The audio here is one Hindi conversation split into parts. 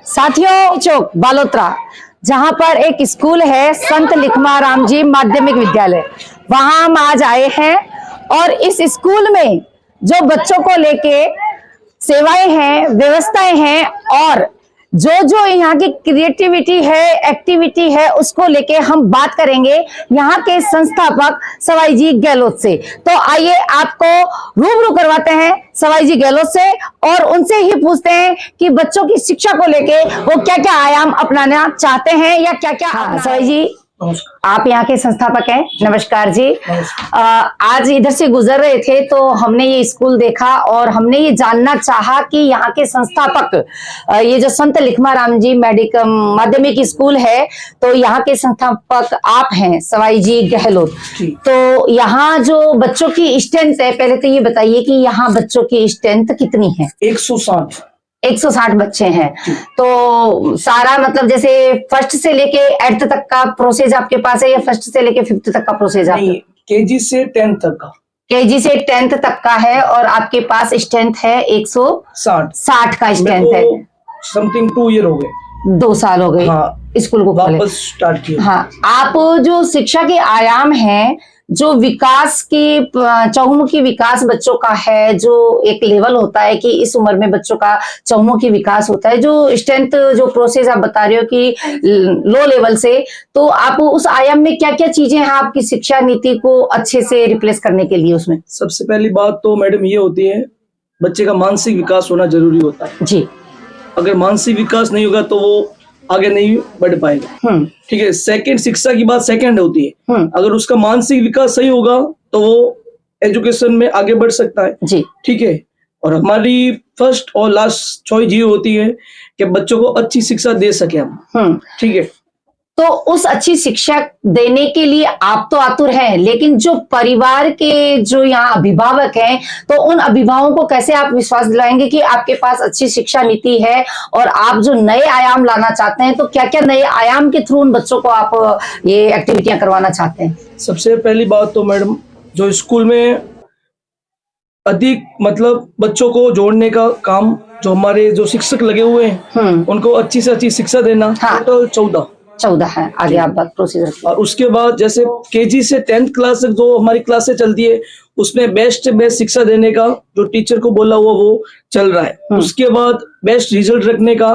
साथियों, चौक बालोतरा जहां पर एक स्कूल है संत लिखमाराम जी माध्यमिक विद्यालय, वहां हम आज आए हैं और इस स्कूल में जो बच्चों को लेके सेवाएं हैं, व्यवस्थाएं हैं और जो जो यहाँ की क्रिएटिविटी है, एक्टिविटी है, उसको लेके हम बात करेंगे यहाँ के संस्थापक सवाई जी गहलोत से। तो आइए आपको रूबरू करवाते हैं सवाई जी गहलोत से और उनसे ही पूछते हैं कि बच्चों की शिक्षा को लेके वो क्या क्या आयाम अपनाना चाहते हैं या क्या क्या। सवाई जी, आप यहाँ के संस्थापक हैं, नमस्कार जी। आज इधर से गुजर रहे थे तो हमने ये स्कूल देखा और हमने ये जानना चाहा कि यहाँ के संस्थापक, ये जो संत लिखमाराम जी माध्यमिक स्कूल है, तो यहाँ के संस्थापक आप हैं सवाई जी गहलोत। तो यहाँ जो बच्चों की स्ट्रेंथ है, पहले तो ये बताइए कि यहाँ बच्चों की स्ट्रेंथ कितनी है? 160 बच्चे हैं। तो सारा मतलब जैसे फर्स्ट से लेके 8th तक का प्रोसेस आपके पास है या फर्स्ट से लेके 5th तक का प्रोसेस है? केजी से 10th तक का। केजी से 10th तक का है और आपके पास स्ट्रेंथ है 160 का स्ट्रेंथ है। समथिंग 2 ईयर हो गए, 2 साल हो गए। हाँ, स्कूल को वापस स्टार्ट किया। हाँ, आप जो शिक्षा के आयाम हैं, जो विकास की चहुमुखी विकास बच्चों का है, जो एक लेवल होता है कि इस उम्र में बच्चों का चहुमुखी विकास होता है, जो स्ट्रेंथ जो प्रोसेस आप बता रहे हो कि लो लेवल से, तो आप उस आयाम में क्या क्या चीजें हैं आपकी शिक्षा नीति को अच्छे से रिप्लेस करने के लिए? उसमें सबसे पहली बात तो मैडम ये होती है, बच्चे का मानसिक विकास होना जरूरी होता है जी। अगर मानसिक विकास नहीं होगा तो वो आगे नहीं बढ़ पाएगा। ठीक है। सेकंड, शिक्षा की बात सेकंड होती है। अगर उसका मानसिक विकास सही होगा तो वो एजुकेशन में आगे बढ़ सकता है जी। ठीक है। और हमारी फर्स्ट और लास्ट चॉइस ये होती है कि बच्चों को अच्छी शिक्षा दे सके हम। ठीक है। तो उस अच्छी शिक्षा देने के लिए आप तो आतुर हैं, लेकिन जो परिवार के जो यहाँ अभिभावक हैं, तो उन अभिभावकों को कैसे आप विश्वास दिलाएंगे कि आपके पास अच्छी शिक्षा नीति है और आप जो नए आयाम लाना चाहते हैं, तो क्या क्या नए आयाम के थ्रू उन बच्चों को आप ये एक्टिविटियां करवाना चाहते हैं? सबसे पहली बात तो मैडम, जो स्कूल में अधिक मतलब बच्चों को जोड़ने का काम, जो हमारे जो शिक्षक लगे हुए हैं उनको अच्छी से अच्छी शिक्षा देना। टोटल 14 है। आगे आप बात प्रोसीजर। और उसके बाद जैसे केजी से 10th क्लास तक जो हमारी क्लासें चलती है, उसमें बेस्ट शिक्षा देने का जो टीचर को बोला हुआ वो चल रहा है। उसके बाद बेस्ट रिजल्ट रखने का,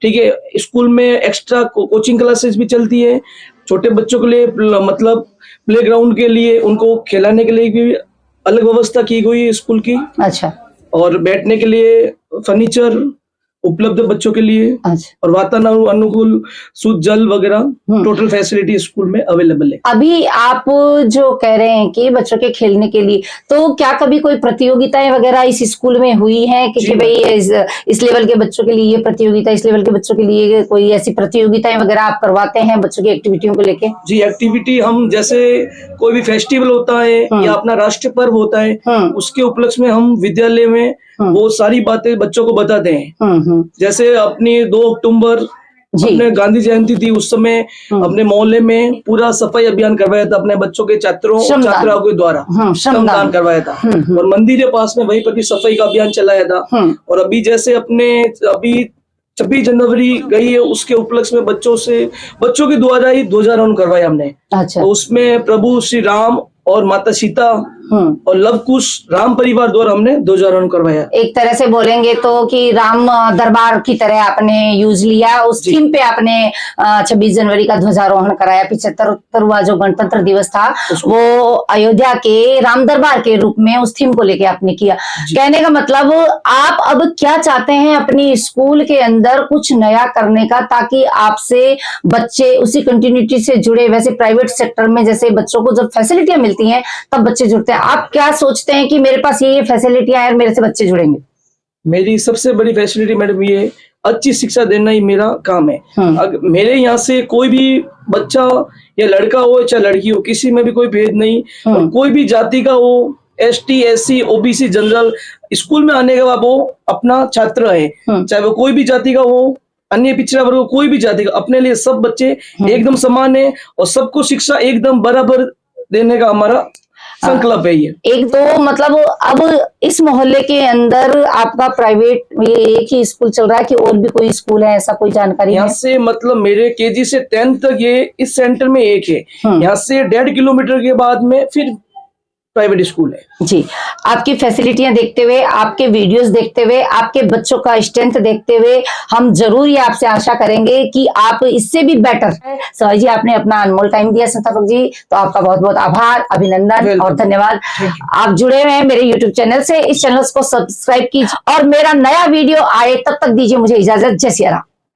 ठीक है, स्कूल में एक्स्ट्रा कोचिंग क्लासेस भी चलती है छोटे बच्चों के लिए, मतलब प्लेग्राउंड के लिए, उनको खिलाने के लिए भी अलग व्यवस्था की गई है स्कूल की। अच्छा। और बैठने के लिए फर्नीचर उपलब्ध बच्चों के लिए। अच्छा। और वातावरण अनुकूल शुद्ध जल वगैरह टोटल फैसिलिटी स्कूल में अवेलेबल है। अभी आप जो कह रहे हैं कि बच्चों के खेलने के लिए, तो क्या कभी कोई प्रतियोगिताएं वगैरह इस स्कूल में हुई है कि भाई इस लेवल के बच्चों के लिए ये प्रतियोगिता, इस लेवल के बच्चों के लिए कोई ऐसी प्रतियोगिताएं वगैरह आप करवाते हैं बच्चों की एक्टिविटियों को लेके? जी, एक्टिविटी हम जैसे कोई भी फेस्टिवल होता है या अपना राष्ट्रीय पर्व होता है, उसके उपलक्ष्य में हम विद्यालय में वो सारी बातें बच्चों को बताते हैं। जैसे अपनी 2 अक्टूबर अपने गांधी जयंती थी, उस समय अपने मोहल्ले में पूरा सफाई अभियान करवाया था अपने बच्चों के छात्राओं के द्वारा श्रमदान करवाया था। और मंदिर के पास में वहीं पर भी सफाई का अभियान चलाया था। और अभी जैसे अभी 26 जनवरी गई है, उसके उपलक्ष्य में बच्चों के द्वारा ही ध्वजारोहण करवाया हमने। अच्छा। तो उसमें प्रभु श्री राम और माता सीता और लव कुश राम परिवार द्वारा हमने ध्वजारोहण करवाया। एक तरह से बोलेंगे तो कि राम दरबार की तरह आपने यूज लिया, उस थीम पे आपने 26 जनवरी का ध्वजारोहण कराया। 75वां जो गणतंत्र दिवस था वो अयोध्या के राम दरबार के रूप में उस थीम को लेके आपने किया। कहने का मतलब आप अब क्या चाहते हैं अपनी स्कूल के अंदर कुछ नया करने का, ताकि आपसे बच्चे उसी कंटिन्यूटी से जुड़े। वैसे प्राइवेट सेक्टर में जैसे बच्चों को जब फैसिलिटियां मिलती हैं तब बच्चे जुड़ते हैं, आप क्या सोचते हैं कि मेरे पास ये फैसिलिटियां हैं, मेरे से बच्चे जुड़ेंगे? मेरी सबसे बड़ी फैसिलिटी मैडम ये अच्छी शिक्षा देना ही मेरा काम है। अगर मेरे यहाँ से कोई भी बच्चा या लड़का हो चाहे लड़की हो, किसी में भी कोई भेद नहीं, और कोई भी जाति का हो, ST SC OBC general, school में आने के बाद वो अपना छात्र है, चाहे वो कोई भी जाति का हो, अन्य पिछड़ा वर्ग, कोई भी जाति का, अपने लिए सब बच्चे एकदम समान है और सबको शिक्षा एकदम बराबर देने का हमारा संकल्प है ये। एक तो मतलब अब इस मोहल्ले के अंदर आपका प्राइवेट ये एक ही स्कूल चल रहा है कि और भी कोई स्कूल है, ऐसा कोई जानकारी यहाँ है? से मतलब मेरे केजी से 10th तक ये इस सेंटर में एक है। यहाँ से 1.5 किलोमीटर के बाद में फिर प्राइवेट स्कूल है। जी, आपकी फैसिलिटियां देखते हुए, आपके वीडियोस देखते हुए, आपके बच्चों का स्ट्रेंथ देखते हुए हम जरूर ये आपसे आशा करेंगे कि आप इससे भी बेटर। सर जी, आपने अपना अनमोल टाइम दिया संस्थापक जी, तो आपका बहुत बहुत आभार, अभिनंदन और धन्यवाद। आप जुड़े हुए हैं मेरे YouTube चैनल से, इस चैनल को सब्सक्राइब कीजिए और मेरा नया वीडियो आए तब तक दीजिए मुझे इजाजत। जय सिया राम।